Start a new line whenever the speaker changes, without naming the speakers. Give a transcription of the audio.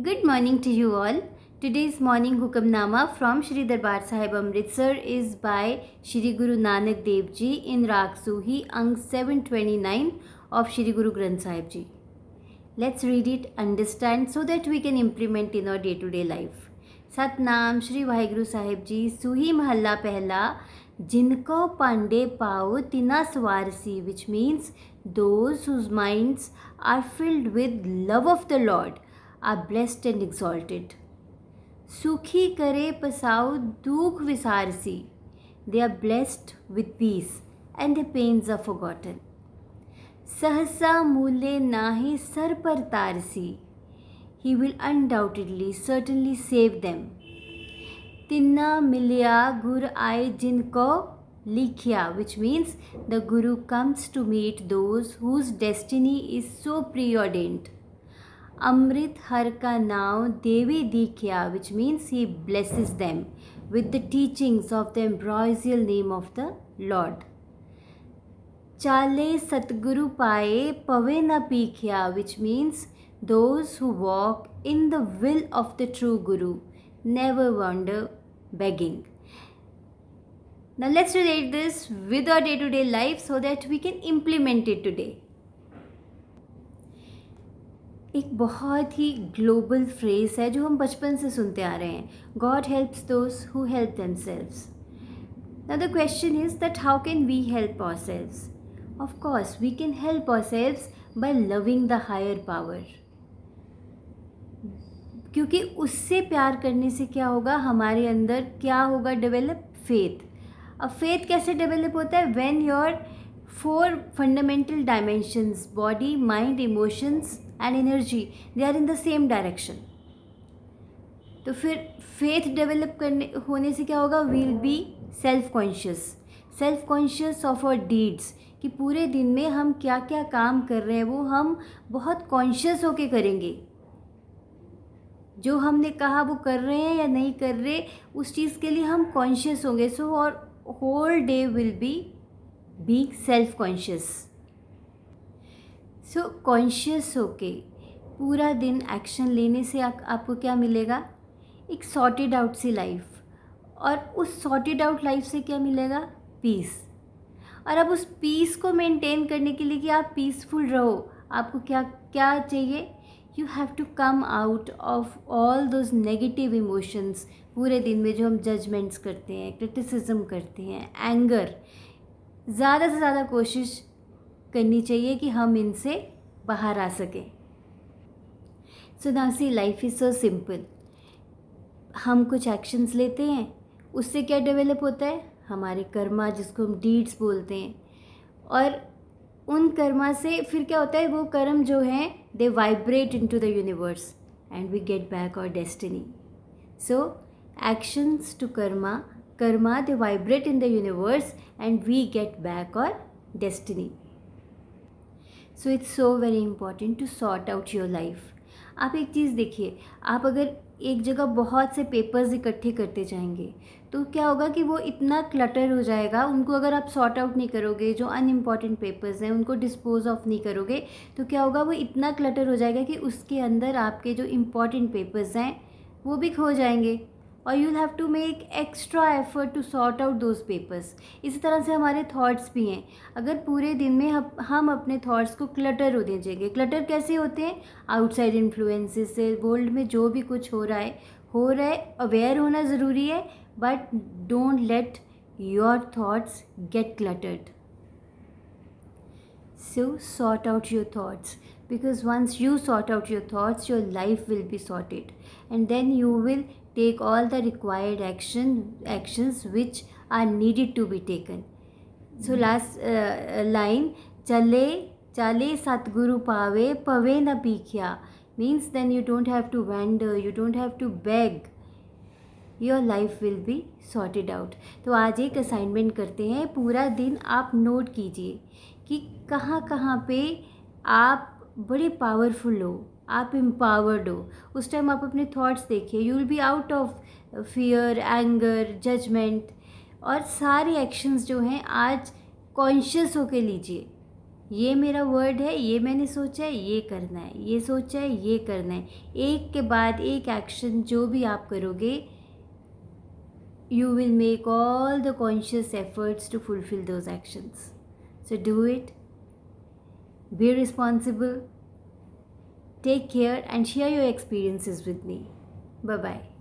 Good morning to you all. Today's morning Hukamnama from Shri Darbar Sahib Amritsar is by Shri Guru Nanak Dev Ji in Raag Suhi, Ang 729 of Shri Guru Granth Sahib Ji. Let's read it, understand so that we can implement in our day-to-day life. Satnam Shri Vaheguru Sahib Ji, Suhi Mahalla Pehla, Jinko Pande Pao Tina Swarsi, which means those whose minds are filled with love of the Lord are blessed and exalted. Sukhi kare pasau dukh visarsi, they are blessed with peace and their pains are forgotten. Sahasa mule nahi sar par tarsi, he will undoubtedly, certainly save them. Tinna milya gur aaye jinko likhya, which means the Guru comes to meet those whose destiny is so preordained. Amrit Har ka naam Devi Dikhya, which means he blesses them with the teachings of the ambrosial name of the Lord. Chale Satguru Paye Pave na Pikhya, which means those who walk in the will of the true Guru never wander begging. Now let's relate this with our day-to-day life so that we can implement it today. एक बहुत ही global phrase है जो हम बचपन से सुनते आ रहे हैं, God helps those who help themselves. Now the question is that how can we help ourselves? Of course we can help ourselves by loving the higher power, क्योंकि उससे प्यार करने से क्या होगा, हमारे अंदर क्या होगा डेवलप? फेथ. अब फेथ कैसे डेवलप होता है? When your 4 fundamental dimensions, body, mind, emotions and energy, they are in the same direction. तो फिर फेथ डेवलप करने होने से क्या होगा? We'll be self conscious of our deeds, कि पूरे दिन में हम क्या क्या काम कर रहे हैं वो हम बहुत कॉन्शियस होके करेंगे. जो हमने कहा वो कर रहे हैं या नहीं कर रहे, उस चीज़ के लिए हम कॉन्शियस होंगे. सो और whole day will be being self conscious. So conscious होके पूरा दिन एक्शन लेने से आपको क्या मिलेगा? एक सॉर्टेड आउट सी लाइफ. और उस सॉर्टेड आउट लाइफ से क्या मिलेगा? पीस. और अब उस पीस को मेंटेन करने के लिए कि आप पीसफुल रहो, आपको क्या क्या चाहिए? You have to come out of all those negative emotions. पूरे दिन में जो हम जजमेंट्स करते हैं, क्रिटिसिज्म करते हैं, एंगर, ज़्यादा से ज़्यादा कोशिश करनी चाहिए कि हम इनसे बाहर आ सकें. So now see, life is so simple. हम कुछ एक्शंस लेते हैं, उससे क्या डेवलप होता है? हमारे कर्मा, जिसको हम डीड्स बोलते हैं. और उन कर्मा से फिर क्या होता है? वो कर्म जो हैं they vibrate into the universe and we get back our destiny. So actions to karma they vibrate in the universe and we get back our destiny. So it's so very important to sort out your life. आप एक चीज़ देखिए, आप अगर एक जगह बहुत से papers इकट्ठे करते जाएंगे तो क्या होगा कि वो इतना क्लटर हो जाएगा. उनको अगर आप सॉर्ट आउट नहीं करोगे, जो अनइम्पॉर्टेंट पेपर्स हैं उनको डिस्पोज ऑफ नहीं करोगे, तो क्या होगा? वो इतना क्लटर हो जाएगा कि उसके अंदर आपके जो इम्पॉर्टेंट पेपर्स हैं वो भी खो जाएंगे. और you have to make extra effort to sort out those papers. इसी तरह से हमारे थॉट्स भी हैं. अगर पूरे दिन में हम अपने थॉट्स को क्लटर हो दीजिएंगे. क्लटर कैसे होते हैं? आउटसाइड इन्फ्लुएंसेस से, वर्ल्ड में जो भी कुछ हो रहा है, अवेयर होना ज़रूरी है, but don't let your thoughts get cluttered. So sort out your thoughts, because once you sort out your thoughts, your life will be sorted, and then you will take all the required actions which are needed to be taken. So last line, chale satguru pave na pikhya, means then you don't have to wander, you don't have to beg, your life will be sorted out. तो आज एक assignment करते हैं. पूरा दिन आप note कीजिए कि कहाँ कहाँ पे आप बड़े पावरफुल हो, आप एम्पावर्ड हो. उस टाइम आप अपने थॉट्स देखिए. You will be out of fear, anger, judgement, और सारे एक्शंस जो हैं आज कॉन्शियस होके लीजिए. ये मेरा वर्ड है, ये मैंने सोचा है, ये करना है, ये सोचा है, ये करना है। एक के बाद एक एक्शन जो भी आप करोगे, you will make all the conscious efforts to fulfill those actions. So do it, be responsible, take care, and share your experiences with me. Bye bye.